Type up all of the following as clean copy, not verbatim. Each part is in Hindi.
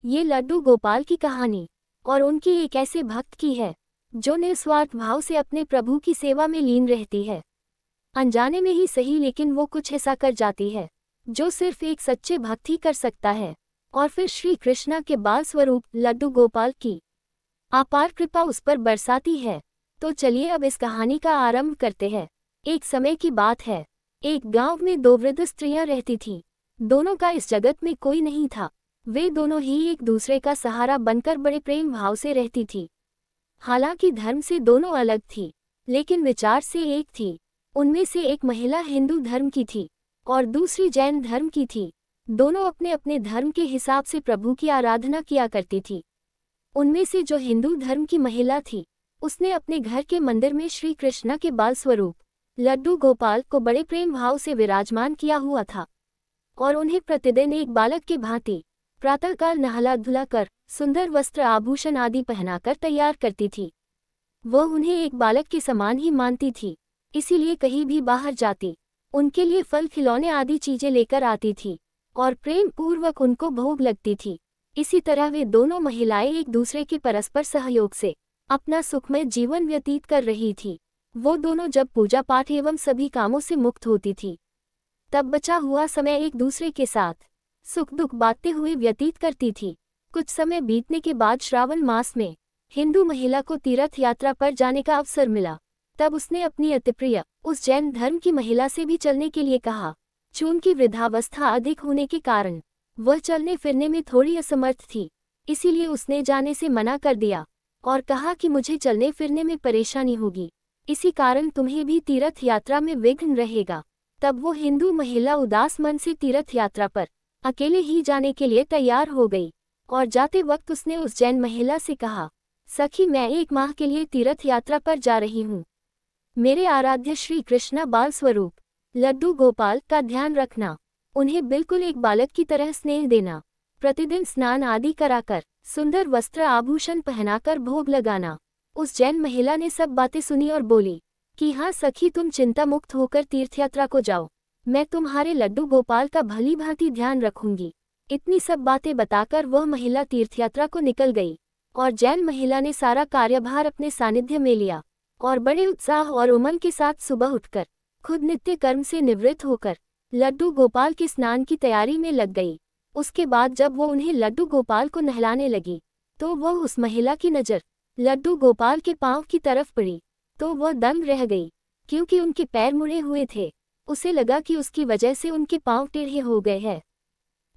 ये लड्डू गोपाल की कहानी और उनकी एक ऐसे भक्त की है जो निस्वार्थ भाव से अपने प्रभु की सेवा में लीन रहती है। अनजाने में ही सही, लेकिन वो कुछ ऐसा कर जाती है जो सिर्फ एक सच्चे भक्त ही कर सकता है। और फिर श्री कृष्णा के बाल स्वरूप लड्डू गोपाल की अपार कृपा उस पर बरसाती है। तो चलिए अब इस कहानी का आरंभ करते हैं। एक समय की बात है, एक गांव में दो वृद्ध स्त्रियां रहती थीं। दोनों का इस जगत में कोई नहीं था। वे दोनों ही एक दूसरे का सहारा बनकर बड़े प्रेम भाव से रहती थी। हालांकि धर्म से दोनों अलग थी, लेकिन विचार से एक थी। उनमें से एक महिला हिंदू धर्म की थी और दूसरी जैन धर्म की थी। दोनों अपने अपने धर्म के हिसाब से प्रभु की आराधना किया करती थी। उनमें से जो हिंदू धर्म की महिला थी, उसने अपने घर के मंदिर में श्री कृष्ण के बाल स्वरूप लड्डू गोपाल को बड़े प्रेम भाव से विराजमान किया हुआ था और उन्हें प्रतिदिन एक बालक के भांति प्रातःकाल नहला धुला कर सुंदर वस्त्र आभूषण आदि पहनाकर तैयार करती थी। वह उन्हें एक बालक के समान ही मानती थी, इसीलिए कहीं भी बाहर जाती उनके लिए फल खिलौने आदि चीजें लेकर आती थी और प्रेम पूर्वक उनको भोग लगती थी। इसी तरह वे दोनों महिलाएं एक दूसरे के परस्पर सहयोग से अपना सुखमय जीवन व्यतीत कर रही थी। वो दोनों जब पूजा पाठ एवं सभी कामों से मुक्त होती थी, तब बचा हुआ समय एक दूसरे के साथ सुख दुख बांटते हुए व्यतीत करती थी। कुछ समय बीतने के बाद श्रावण मास में हिंदू महिला को तीर्थ यात्रा पर जाने का अवसर मिला। तब उसने अपनी अतिप्रिय उस जैन धर्म की महिला से भी चलने के लिए कहा। चूंकि वृद्धावस्था अधिक होने के कारण वह चलने फिरने में थोड़ी असमर्थ थी, इसीलिए उसने जाने से मना कर दिया और कहा कि मुझे चलने फिरने में परेशानी होगी, इसी कारण तुम्हें भी तीर्थ यात्रा में विघ्न रहेगा। तब वो हिंदू महिला उदास मन से तीर्थ यात्रा पर अकेले ही जाने के लिए तैयार हो गई और जाते वक्त उसने उस जैन महिला से कहा, सखी, मैं 1 माह के लिए तीर्थ यात्रा पर जा रही हूँ। मेरे आराध्य श्री कृष्ण बाल स्वरूप लड्डू गोपाल का ध्यान रखना। उन्हें बिल्कुल एक बालक की तरह स्नेह देना। प्रतिदिन स्नान आदि कराकर सुंदर वस्त्र आभूषण पहनाकर भोग लगाना। उस जैन महिला ने सब बातें सुनी और बोली कि हाँ सखी, तुम चिंता मुक्त होकर तीर्थयात्रा को जाओ। मैं तुम्हारे लड्डू गोपाल का भली भांति ध्यान रखूंगी। इतनी सब बातें बताकर वह महिला तीर्थयात्रा को निकल गई और जैन महिला ने सारा कार्यभार अपने सानिध्य में लिया और बड़े उत्साह और उमंग के साथ सुबह उठकर खुद नित्य कर्म से निवृत्त होकर लड्डू गोपाल के स्नान की तैयारी में लग गई। उसके बाद जब वो उन्हें लड्डू गोपाल को नहलाने लगी, तो वह उस महिला की नज़र लड्डू गोपाल के पांव की तरफ पड़ी तो वह दंग रह गई, क्योंकि उनके पैर मुड़े हुए थे। उसे लगा कि उसकी वजह से उनके पांव टेढ़े हो गए हैं।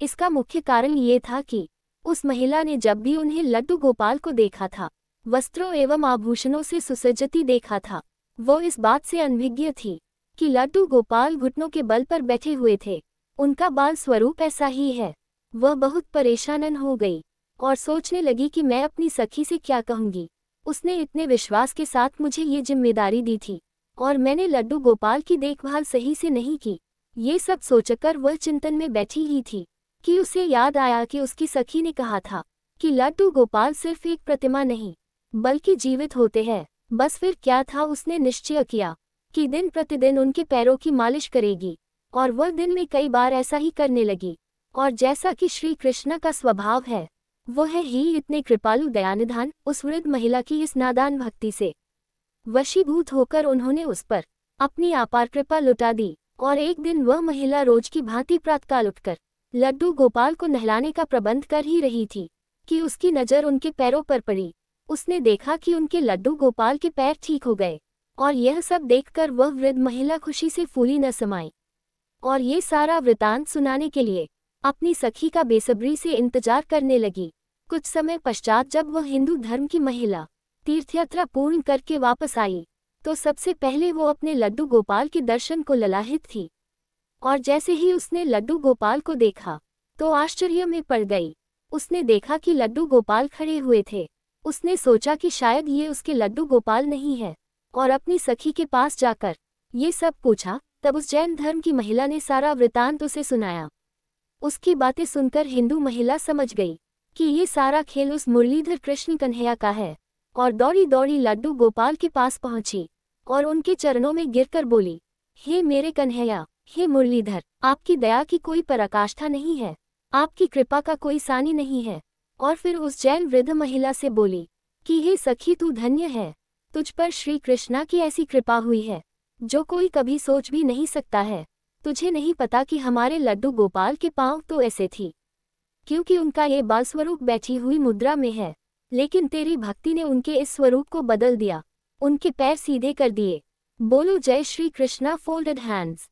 इसका मुख्य कारण ये था कि उस महिला ने जब भी उन्हें लड्डू गोपाल को देखा था, वस्त्रों एवं आभूषणों से सुसज्जित देखा था, वो इस बात से अनभिज्ञ थी कि लड्डू गोपाल घुटनों के बल पर बैठे हुए थे। उनका बाल स्वरूप ऐसा ही है। वह बहुत परेशान हो गई और सोचने लगी कि मैं अपनी सखी से क्या कहूँगी। उसने इतने विश्वास के साथ मुझे ये जिम्मेदारी दी थी और मैंने लड्डू गोपाल की देखभाल सही से नहीं की। ये सब सोचकर वह चिंतन में बैठी ही थी कि उसे याद आया कि उसकी सखी ने कहा था कि लड्डू गोपाल सिर्फ एक प्रतिमा नहीं बल्कि जीवित होते हैं। बस फिर क्या था, उसने निश्चय किया कि दिन प्रतिदिन उनके पैरों की मालिश करेगी और वह दिन में कई बार ऐसा ही करने लगी। और जैसा कि श्री कृष्ण का स्वभाव है, वह ही इतने कृपालु दयानिधान उस वृद्ध महिला की इस नादान भक्ति से वशीभूत होकर उन्होंने उस पर अपनी अपार कृपा लुटा दी। और एक दिन वह महिला रोज की भांति प्रातःकाल उठकर लड्डू गोपाल को नहलाने का प्रबंध कर ही रही थी कि उसकी नज़र उनके पैरों पर पड़ी। उसने देखा कि उनके लड्डू गोपाल के पैर ठीक हो गए और यह सब देखकर वह वृद्ध महिला खुशी से फूली न समाई और ये सारा वृतांत सुनाने के लिए अपनी सखी का बेसब्री से इंतजार करने लगी। कुछ समय पश्चात जब वह हिंदू धर्म की महिला तीर्थयात्रा पूर्ण करके वापस आई, तो सबसे पहले वो अपने लड्डू गोपाल के दर्शन को ललाहित थी और जैसे ही उसने लड्डू गोपाल को देखा तो आश्चर्य में पड़ गई। उसने देखा कि लड्डू गोपाल खड़े हुए थे। उसने सोचा कि शायद ये उसके लड्डू गोपाल नहीं है और अपनी सखी के पास जाकर ये सब पूछा। तब उस जैन धर्म की महिला ने सारा वृतांत उसे सुनाया। उसकी बातें सुनकर हिंदू महिला समझ गई कि ये सारा खेल उस मुरलीधर कृष्ण कन्हैया का है और दौड़ी दौड़ी लड्डू गोपाल के पास पहुंची और उनके चरणों में गिरकर बोली, हे मेरे कन्हैया, हे मुरलीधर, आपकी दया की कोई पराकाष्ठा नहीं है, आपकी कृपा का कोई सानी नहीं है और फिर उस जैन वृद्ध महिला से बोली कि हे सखी, तू धन्य है, तुझ पर श्री कृष्णा की ऐसी कृपा हुई है जो कोई कभी सोच भी नहीं सकता है। तुझे नहीं पता कि हमारे लड्डू गोपाल के पांव तो ऐसे थी क्योंकि उनका ये बाल स्वरूप बैठी हुई मुद्रा में है, लेकिन तेरी भक्ति ने उनके इस स्वरूप को बदल दिया, उनके पैर सीधे कर दिए। बोलो जय श्री कृष्णा। Folded hands.